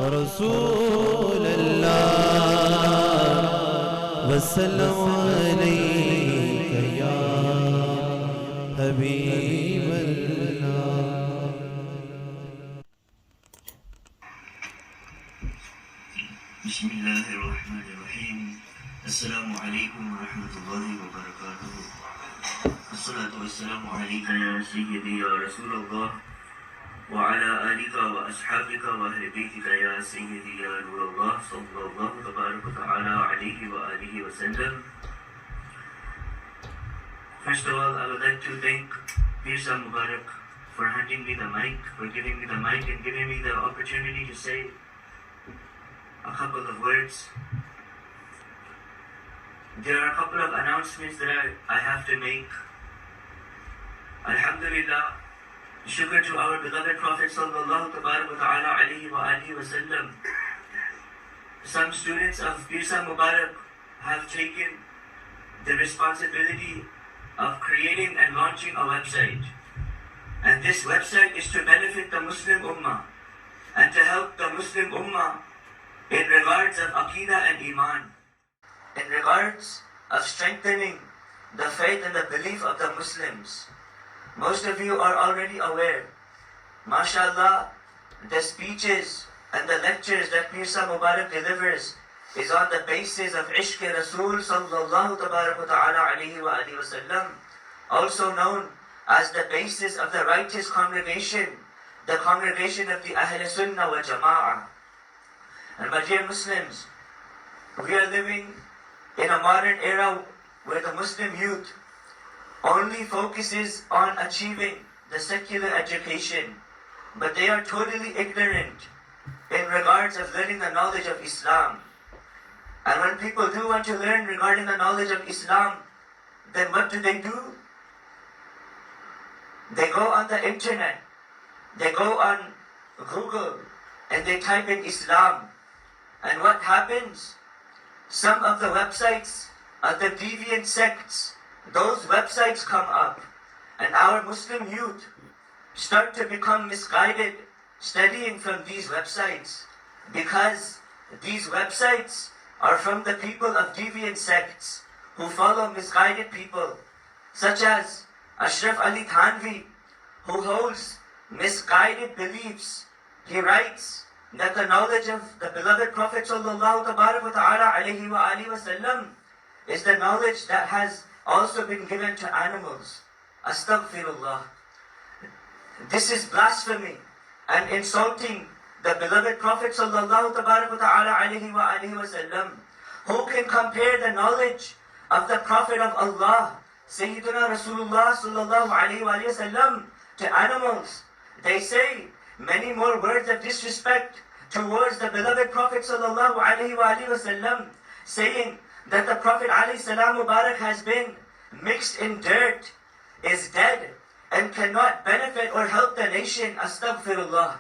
رسول الله وسلم عليك يا حبيب الله. بسم الله الرحمن الرحيم. السلام عليكم ورحمة الله وبركاته. الصلاة والسلام عليك يا سيدي يا رسول الله وعلى آلك وأصحابك وأهل بيتك يا سيدي يا نور الله صلى الله تبارك وتعالى عليه وآله وسلم. First of all, I would like to thank Mirza Mubarak for handing me the mic, for giving me the mic and giving me the opportunity to say a couple of words. There are a couple of announcements that I have to make. Alhamdulillah, shukr to our beloved Prophet sallallahu ta'ala alayhi wa alihi wa sallam. Some students of Mirza Mubarak have taken the responsibility of creating and launching a website. And this website is to benefit the Muslim Ummah and to help the Muslim Ummah in regards of Aqidah and Iman, in regards of strengthening the faith and the belief of the Muslims. Most of you are already aware, mashallah, the speeches and the lectures that Mirza Mubarak delivers is on the basis of Ishq Rasul sallallahu ta'ala alayhi wa alihi wa sallam, also known as the basis of the righteous congregation, the congregation of the Ahl Sunnah wa Jama'ah. And my dear Muslims, we are living in a modern era where the Muslim youth only focuses on achieving the secular education, but they are totally ignorant in regards of learning the knowledge of Islam. And when people do want to learn regarding the knowledge of Islam, then what do? They go on the internet, they go on Google, and they type in Islam. And what happens? Some of the websites of the deviant sects, those websites come up, and our Muslim youth start to become misguided studying from these websites, because these websites are from the people of deviant sects who follow misguided people, such as Ashraf Ali Thanvi, who holds misguided beliefs. He writes that the knowledge of the beloved Prophet sallallahu ta'ala alayhi wa alihi wa sallam is the knowledge that has also been given to animals. Astaghfirullah. This is blasphemy and insulting the beloved Prophet sallallahu ta'ala alayhi wa alihi wa sallam. Who can compare the knowledge of the Prophet of Allah, Sayyidina Rasulullah sallallahu alayhi wa sallam, to animals? They say many more words of disrespect towards the beloved Prophet sallallahu alayhi wa sallam, saying that the Prophet alayhi salam Mubarak has been mixed in dirt, is dead, and cannot benefit or help the nation. Astaghfirullah.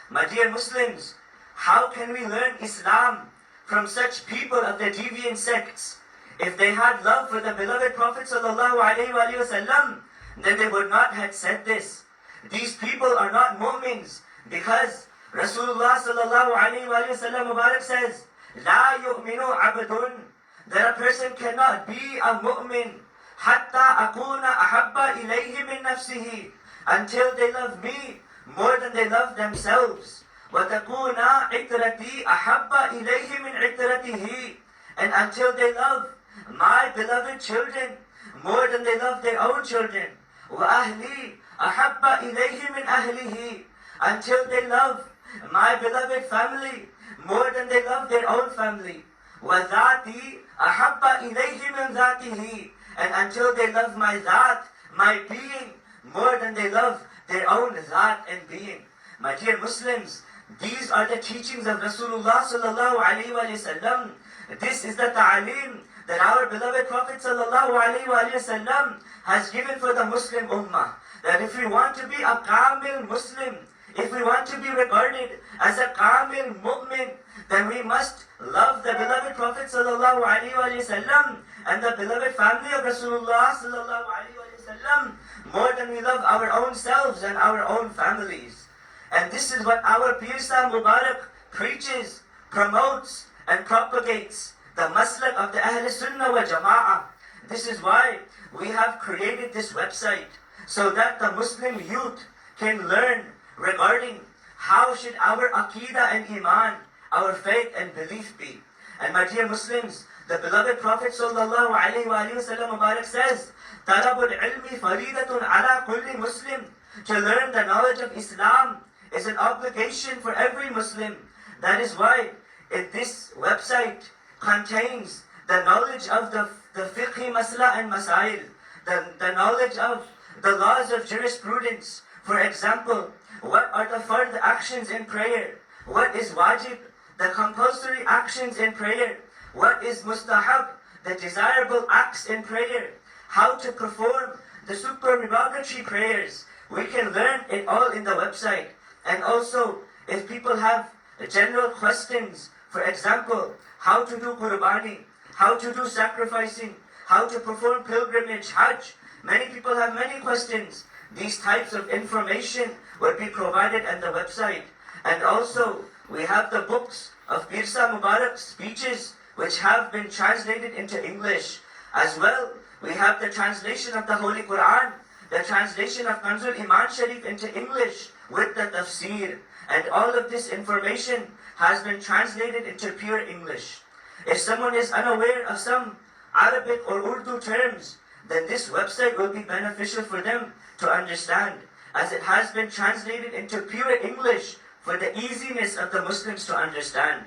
My dear Muslims, how can we learn Islam from such people of the deviant sects? If they had love for the beloved Prophet sallallahu alayhi wa sallam, then they would not have said this. These people are not mu'mins, because Rasulullah sallallahu alayhi wa sallam Mubarak says, La yu'minu abdun, that a person cannot be a mu'min hatta akuna ahabba ilayhi min nafsihi, until they love me more than they love themselves. Wa takuna itrati ahabba ilayhi min itratihi, and until they love my beloved children more than they love their own children. Wa ahli ahabba ilayhi min ahlihi, until they love my beloved family more than they love their own family. Wa dhati ahabba ilayhi min dhatihi, and until they love my dhat, my being, more than they love their own dhat and being. My dear Muslims, these are the teachings of Rasulullah sallallahu alayhi wa sallam. This is the ta'aleem that our beloved Prophet sallallahu alayhi wa sallam has given for the Muslim ummah. That if we want to be a kamil Muslim, if we want to be regarded as a kamil mu'min, then we must love the beloved Prophet sallallahu alayhi wa sallam and the beloved family of Rasulullah sallallahu alayhi wa sallam more than we love our own selves and our own families. And this is what our Pir Sa Mubarak preaches, promotes, and propagates the maslak of the Ahl Sunnah wal Jama'ah. This is why we have created this website, so that the Muslim youth can learn regarding how should our Aqidah and Iman, our faith and belief be. And my dear Muslims, the beloved Prophet sallallahu alaihi wasallam Mubarak says, Talabul ilmi faridatun ala kulli Muslim. To learn the knowledge of Islam is an obligation for every Muslim. That is why this website contains the knowledge of the fiqhi masla and masail, the knowledge of the laws of jurisprudence. For example, what are the fard actions in prayer? What is wajib, the compulsory actions in prayer? What is mustahab, the desirable acts in prayer? How to perform the supererogatory prayers? We can learn it all in the website. And also, if people have general questions, for example, how to do qurbani, how to do sacrificing, how to perform pilgrimage, hajj. Many people have many questions. These types of information will be provided on the website. And also, we have the books of Mirza Mubarak's speeches, which have been translated into English. As well, we have the translation of the Holy Quran, the translation of Kanzul Iman Sharif into English with the tafsir. And all of this information has been translated into pure English. If someone is unaware of some Arabic or Urdu terms, then this website will be beneficial for them to understand, as it has been translated into pure English for the easiness of the Muslims to understand.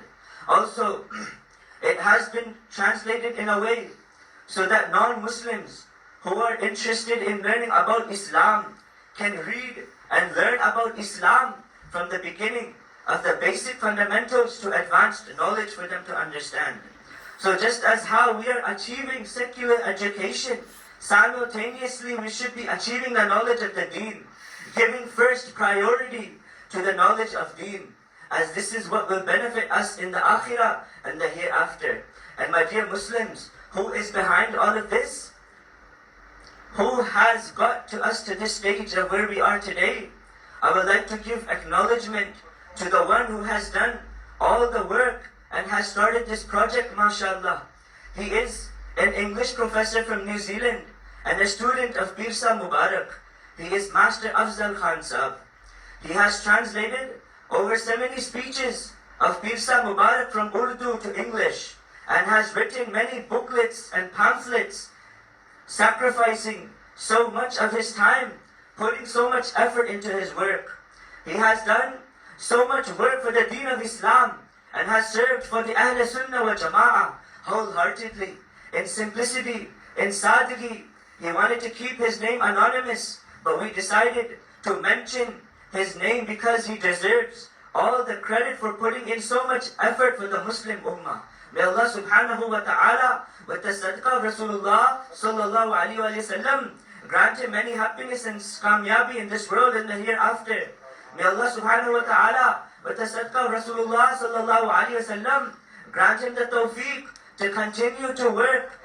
Also, it has been translated in a way so that non-Muslims who are interested in learning about Islam can read and learn about Islam from the beginning of the basic fundamentals to advanced knowledge for them to understand. So just as how we are achieving secular education, simultaneously we should be achieving the knowledge of the deen, giving first priority to the knowledge of deen, as this is what will benefit us in the akhirah and the hereafter. And my dear Muslims, who is behind all of this? Who has got to us to this stage of where we are today? I would like to give acknowledgement to the one who has done all the work and has started this project, mashallah. He is an English professor from New Zealand and a student of Mirza Mubarak. He is Master Afzal Khan Sahab. He has translated over 70 speeches of Mirza Mubarak from Urdu to English and has written many booklets and pamphlets, sacrificing so much of his time, putting so much effort into his work. He has done so much work for the deen of Islam and has served for the Ahl Sunnah wal Jama'ah wholeheartedly, in simplicity, in sadigi. He wanted to keep his name anonymous, but we decided to mention his name because he deserves all the credit for putting in so much effort for the Muslim Ummah. May Allah subhanahu wa ta'ala, with the sadaqah of Rasulullah sallallahu alayhi wa sallam, grant him many happiness and kamyabi in this world and the hereafter. May Allah subhanahu wa ta'ala, with the sadaqah of Rasulullah sallallahu alayhi wa sallam, grant him the tawfiq to continue to work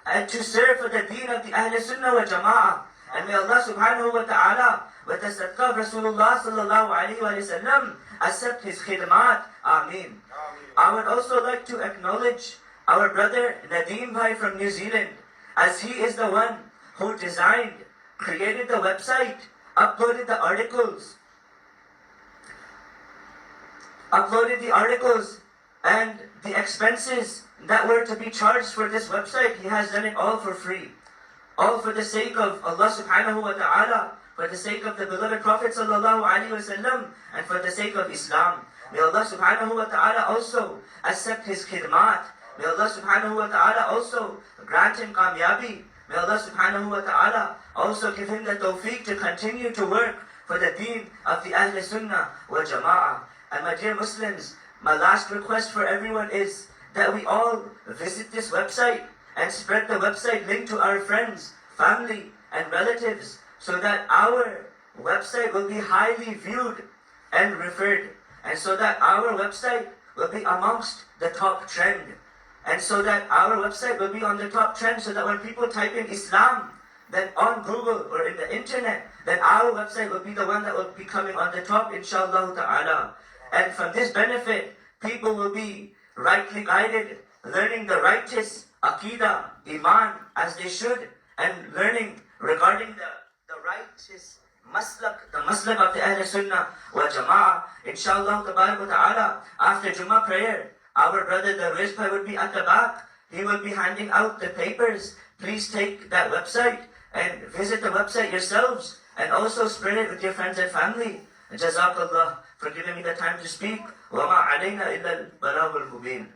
and to serve for the deen of the Ahl Sunnah wal Jama'ah. And may Allah subhanahu wa ta'ala, with the sadaqah of Rasulullah sallallahu alayhi wa sallam, accept his khidmat. Ameen. I would also like to acknowledge our brother Nadeem Bhai from New Zealand, as he is the one who designed, created the website, uploaded the articles, and the expenses that were to be charged for this website. He has done it all for free. All for the sake of Allah subhanahu wa ta'ala, for the sake of the beloved Prophet sallallahu alaihi wasallam, and for the sake of Islam. May Allah subhanahu wa ta'ala also accept his khidmat. May Allah subhanahu wa ta'ala also grant him kamyabi. May Allah subhanahu wa ta'ala also give him the tawfiq to continue to work for the deen of the Ahl Sunnah wal Jama'ah. And my dear Muslims, my last request for everyone is that we all visit this website and spread the website link to our friends, family, and relatives, so that our website will be highly viewed and referred, and so that our website will be amongst the top trend, and so that our website will be on the top trend, so that when people type in Islam, then on Google or in the internet, then our website will be the one that will be coming on the top, inshallah ta'ala. And from this benefit, people will be rightly guided, learning the righteous Aqidah, Iman, as they should, and learning regarding the righteous Maslak, the Maslak of the Ahl Sunnah wa Jama'ah. Inshallah, ta'ala, after Jummah prayer, our brother the Rizbhai will be at the back. He will be handing out the papers. Please take that website and visit the website yourselves, and also spread it with your friends and family. Jazakallah for giving me the time to speak. وَمَا عَلَيْنَا إِلَّا الْبَلَاغُ الْمُبِينَ.